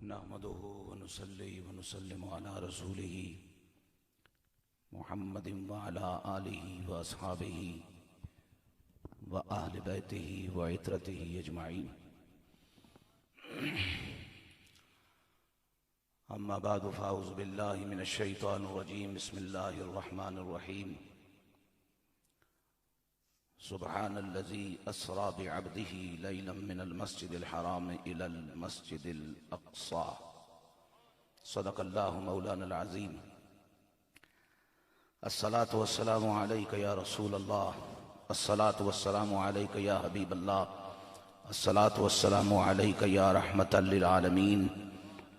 نحمده ونصلي ونسلم على رسوله محمد وعلى آله وأصحابه وأهل بيته وعترته أجمعين. أما بعد فأعوذ بالله من الشيطان الرجيم. بسم الله الرحمن الرحيم. سبحان الذي أسرى بعبده ليلا من المسجد الحرام إلى المسجد الأقصى. صدق الله مولانا العظيم. الصلاة والسلام عليك يا رسول الله. الصلاة والسلام عليك يا حبيب الله. الصلاة والسلام عليك يا رحمة للعالمين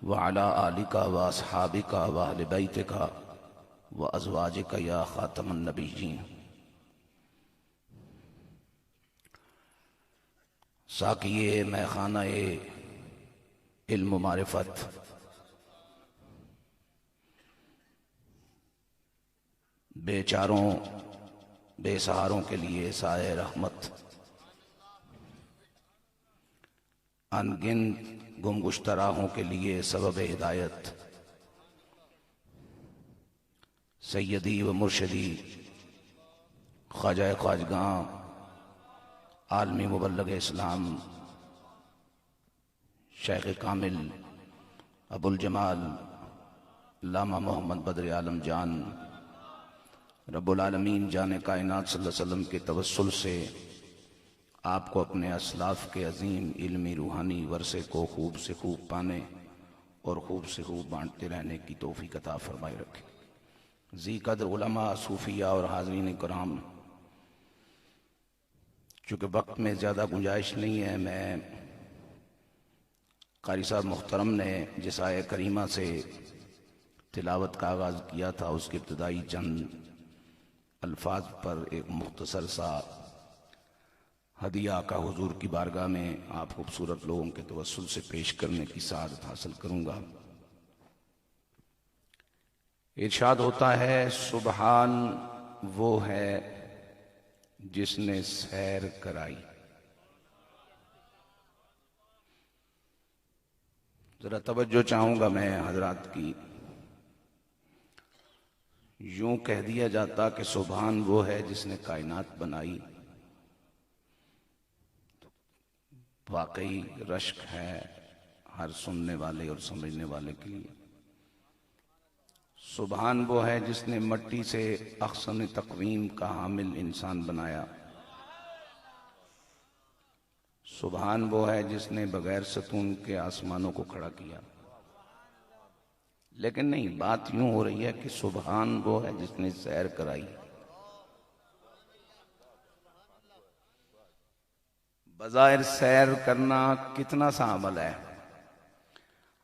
وعلى آلك وأصحابك وأهل بيتك وأزواجك يا خاتم النبيين. ساقیے میخانہ علم و معرفت، بے چاروں بے سہاروں کے لیے سایہ رحمت، ان گنت گم گشتہ راہوں کے لیے سبب ہدایت، سیدی و مرشدی خواجہ خواجگاں عالمی مبلغ اسلام شیخ کامل ابو الجمال علامہ محمد بدر عالم جان رب العالمین جان کائنات صلی اللہ علیہ وسلم کے توسل سے آپ کو اپنے اسلاف کے عظیم علمی روحانی ورثے کو خوب سے خوب پانے اور خوب سے خوب بانٹتے رہنے کی توفیق عطا فرمائے رکھے. ذی قدر علماء، صوفیاء اور حاضرین کرام، چونکہ وقت میں زیادہ گنجائش نہیں ہے، میں قاری صاحب محترم نے جس آیہ کریمہ سے تلاوت کا آغاز کیا تھا اس کے ابتدائی چند الفاظ پر ایک مختصر سا ہدیہ کا حضور کی بارگاہ میں آپ خوبصورت لوگوں کے توسل سے پیش کرنے کی سعادت حاصل کروں گا. ارشاد ہوتا ہے، سبحان وہ ہے جس نے سیر کرائی. ذرا توجہ چاہوں گا میں حضرات کی. یوں کہہ دیا جاتا کہ سبحان وہ ہے جس نے کائنات بنائی، واقعی رشک ہے ہر سننے والے اور سمجھنے والے کے لیے. سبحان وہ ہے جس نے مٹی سے احسن تقویم کا حامل انسان بنایا. سبحان وہ ہے جس نے بغیر ستون کے آسمانوں کو کھڑا کیا. لیکن نہیں، بات یوں ہو رہی ہے کہ سبحان وہ ہے جس نے سیر کرائی. بظاہر سیر کرنا کتنا سا عمل ہے.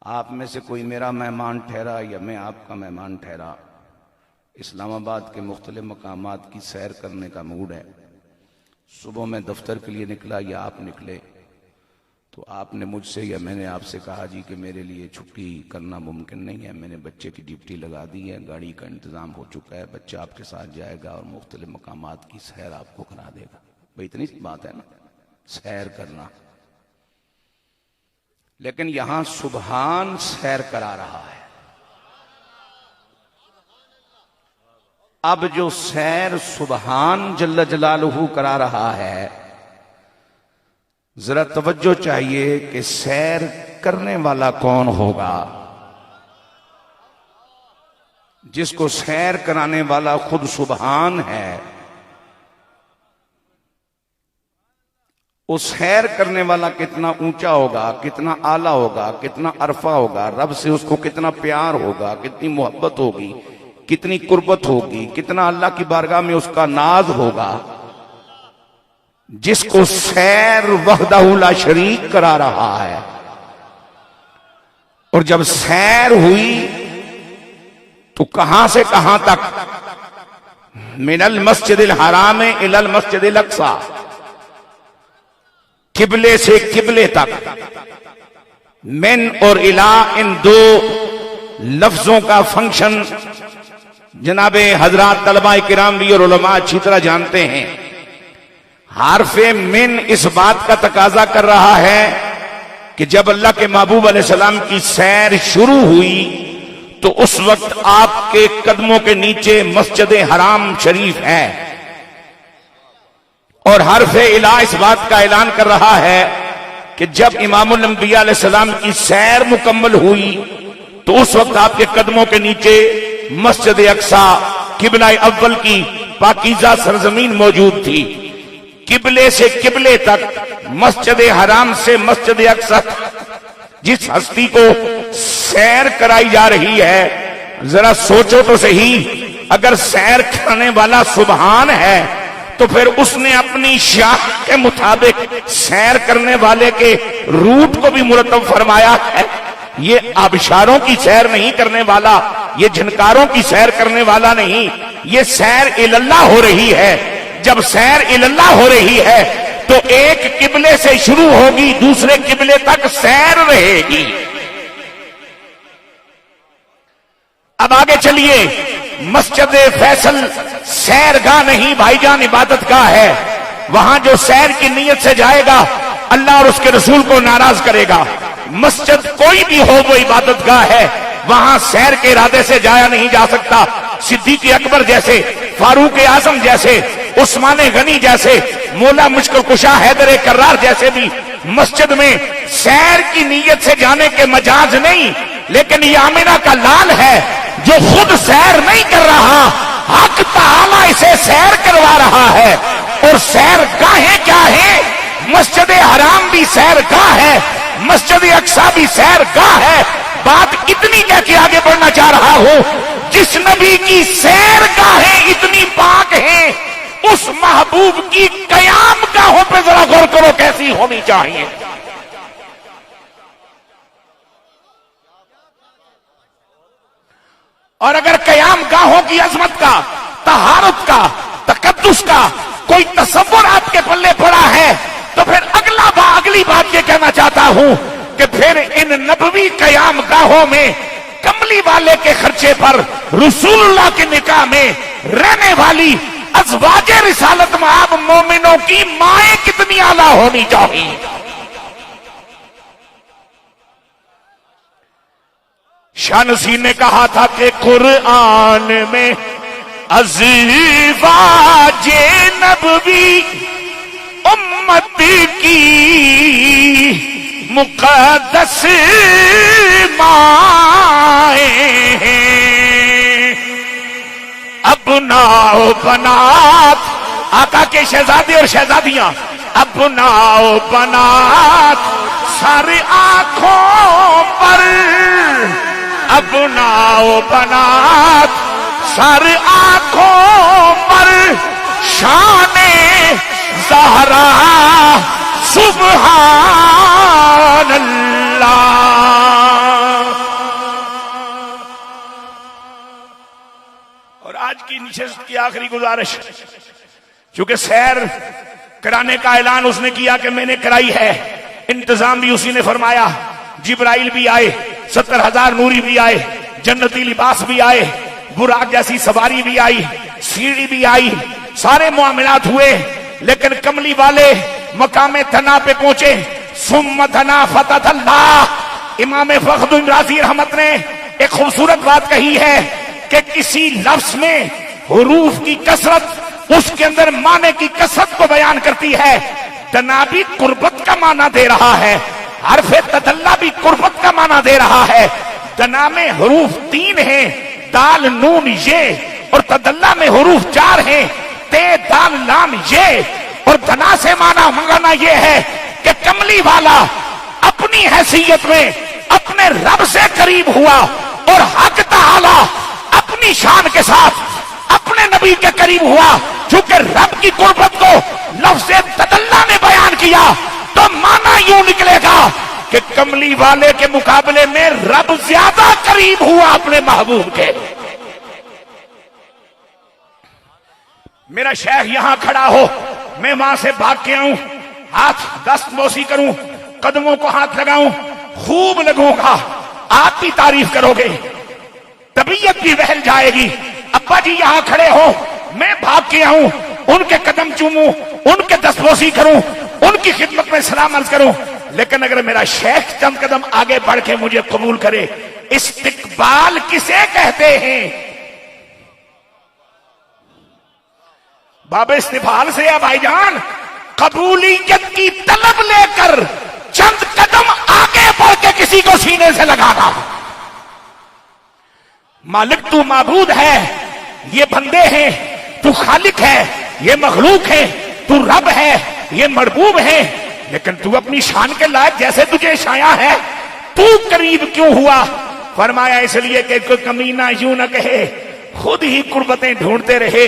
آپ میں سے کوئی میرا مہمان ٹھہرا یا میں آپ کا مہمان ٹھہرا، اسلام آباد کے مختلف مقامات کی سیر کرنے کا موڈ ہے. صبح میں دفتر کے لیے نکلا یا آپ نکلے تو آپ نے مجھ سے یا میں نے آپ سے کہا جی کہ میرے لیے چھٹی کرنا ممکن نہیں ہے، میں نے بچے کی ڈیوٹی لگا دی ہے، گاڑی کا انتظام ہو چکا ہے، بچہ آپ کے ساتھ جائے گا اور مختلف مقامات کی سیر آپ کو کرا دے گا. بھئی اتنی بات ہے نا، سیر کرنا. لیکن یہاں سبحان سیر کرا رہا ہے. اب جو سیر سبحان جل جلالہ کرا رہا ہے، ذرا توجہ چاہیے کہ سیر کرنے والا کون ہوگا. جس کو سیر کرانے والا خود سبحان ہے، وہ سیر کرنے والا کتنا اونچا ہوگا، کتنا اعلیٰ ہوگا، کتنا عرفہ ہوگا، رب سے اس کو کتنا پیار ہوگا، کتنی محبت ہوگی، کتنی قربت ہوگی، کتنا اللہ کی بارگاہ میں اس کا ناز ہوگا. جس کو سیر وحدہ لا شریک کرا رہا ہے. اور جب سیر ہوئی تو کہاں سے کہاں تک؟ من المسجد الحرام الی المسجد الاقصی، قبلے سے قبلے تک. من اور الہ ان دو لفظوں کا فنکشن جناب حضرات طلباء کرام بھی اور علماء اچھی طرح جانتے ہیں. حرف من اس بات کا تقاضا کر رہا ہے کہ جب اللہ کے محبوب علیہ السلام کی سیر شروع ہوئی تو اس وقت آپ کے قدموں کے نیچے مسجد حرام شریف ہے، اور حرف الہ اس بات کا اعلان کر رہا ہے کہ جب امام الانبیاء علیہ السلام کی سیر مکمل ہوئی تو اس وقت آپ کے قدموں کے نیچے مسجد اقصی قبلہ اول کی پاکیزہ سرزمین موجود تھی۔ قبلے سے قبلے تک، مسجد حرام سے مسجد اقصی جس ہستی کو سیر کرائی جا رہی ہے، ذرا سوچو تو صحیح، اگر سیر کرنے والا سبحان ہے تو پھر اس نے اپنی شاہ کے مطابق سیر کرنے والے کے روٹ کو بھی مرتب فرمایا ہے۔ یہ آبشاروں کی سیر نہیں کرنے والا، یہ جھنکاروں کی سیر کرنے والا نہیں، یہ سیر الاللہ ہو رہی ہے۔ جب سیر الاللہ ہو رہی ہے تو ایک قبلے سے شروع ہوگی، دوسرے قبلے تک سیر رہے گی۔ اب آگے چلیے، مسجد فیصل سیر گاہ نہیں بھائی جان، عبادت گاہ ہے۔ وہاں جو سیر کی نیت سے جائے گا اللہ اور اس کے رسول کو ناراض کرے گا۔ مسجد کوئی بھی ہو وہ عبادت گاہ ہے، وہاں سیر کے ارادے سے جایا نہیں جا سکتا۔ صدیق اکبر جیسے، فاروق اعظم جیسے، عثمان غنی جیسے، مولا مشکل کشا حیدر کرار جیسے بھی مسجد میں سیر کی نیت سے جانے کے مجاز نہیں، لیکن یہ آمنہ کا لال ہے جو خود سیر نہیں کر رہا، حق تعالی اسے سیر کروا رہا ہے۔ اور سیر گاہیں کیا ہیں؟ مسجد حرام بھی سیر گاہ ہے، مسجد اقصی بھی سیر گاہ ہے۔ بات اتنی کہہ کے آگے بڑھنا چاہ رہا ہوں، جس نبی کی سیر گاہیں اتنی پاک ہیں، اس محبوب کی قیام گاہوں پہ ذرا غور کرو کیسی ہونی چاہیے۔ اور اگر قیام گاہوں کی عظمت کا، طہارت کا، تقدس کا کوئی تصور آپ کے پلے پڑا ہے تو پھر اگلی بات یہ کہنا چاہتا ہوں کہ پھر ان نبوی قیام گاہوں میں کملی والے کے خرچے پر رسول اللہ کے نکاح میں رہنے والی ازواج رسالت مآب مومنوں کی مائیں کتنی اعلیٰ ہونی چاہیے۔ شاہ نصیر نے کہا تھا کہ قرآن میں ازواج نبوی امت کی مقدس مائیں ہیں، ابناء و بنات آقا کے شہزادے اور شہزادیاں، ابناء و بنات سارے آنکھوں پر، ابناء و بنات سر آنکھوں پر، شان زہرا سبحان اللہ۔ اور آج کی نشست کی آخری گزارش، چونکہ سیر کرانے کا اعلان اس نے کیا کہ میں نے کرائی ہے، انتظام بھی اسی نے فرمایا، جبرائیل بھی آئے، 70,000 نوری بھی آئے، جنتی لباس بھی آئے، براق جیسی سواری بھی آئی، سیڑھی بھی آئی، سارے معاملات ہوئے، لیکن کملی والے مقام تھنا پہ پہنچے۔ ثم تھنا فتح اللہ، امام فخر رازی رحمت نے ایک خوبصورت بات کہی ہے کہ کسی لفظ میں حروف کی کثرت اس کے اندر معنی کی کثرت کو بیان کرتی ہے۔ تنا بھی قربت کا معنی دے رہا ہے، حرف تدلہ بھی قربت کا معنی دے رہا ہے۔ تنا میں حروف 3 ہیں، دال نون یہ، اور تدلہ میں حروف 4 ہیں، تے دال لام یہ، اور دنا سے معنی منگانا یہ ہے کہ کملی والا اپنی حیثیت میں اپنے رب سے قریب ہوا، اور حق تعالی اپنی شان کے ساتھ اپنے نبی کے قریب ہوا۔ چونکہ رب کی قربت کو لفظ تدلہ نے بیان کیا تو معنی یوں نکلے گا کہ کملی والے کے مقابلے میں رب زیادہ قریب ہوا اپنے محبوب کے۔ میرا شیخ یہاں کھڑا ہو، میں وہاں سے بھاگ کے آؤں، ہاتھ دست بوسی کروں، قدموں کو ہاتھ لگاؤں، خوب لگوں گا، آپ بھی تعریف کرو گے، طبیعت بھی بہل جائے گی۔ ابا جی یہاں کھڑے ہو، میں بھاگ کے آؤں، ان کے قدم چوموں، ان کے دست بوسی کروں، ان کی خدمت میں سلام عرض کروں، لیکن اگر میرا شیخ چند قدم آگے بڑھ کے مجھے قبول کرے، استقبال کسے کہتے ہیں؟ باب استفال سے ہے بھائی جان، قبولیت کی طلب لے کر چند قدم آگے بڑھ کے کسی کو سینے سے لگانا۔ مالک تو معبود ہے، یہ بندے ہیں، تو خالق ہے، یہ مخلوق ہے، تو رب ہے، یہ مربوب ہے، لیکن تو اپنی شان کے لائق جیسے تجھے شایع ہے، تو قریب کیوں ہوا؟ فرمایا اس لیے کہ کوئی کمینہ یوں نہ کہے خود ہی قربتیں ڈھونڈتے رہے،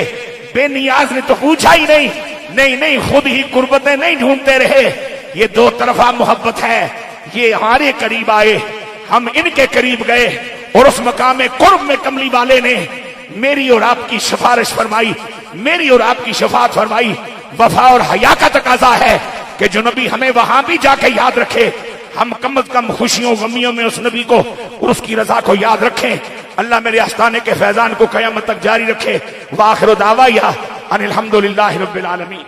بے نیاز نے تو پوچھا ہی نہیں، خود ہی قربتیں نہیں ڈھونڈتے رہے۔ یہ دو طرفہ محبت ہے، یہ ہمارے قریب آئے، ہم ان کے قریب گئے، اور اس مقام قرب میں کملی والے نے میری اور آپ کی سفارش فرمائی، میری اور آپ کی شفاعت فرمائی۔ وفا اور حیا کا تقاضا ہے کہ جو نبی ہمیں وہاں بھی جا کے یاد رکھے، ہم کم از کم خوشیوں غمیوں میں اس نبی کو اور اس کی رضا کو یاد رکھیں۔ اللہ میرے آستانے کے فیضان کو قیامت تک جاری رکھے۔ وآخر دعوایا ان الحمدللہ رب العالمین۔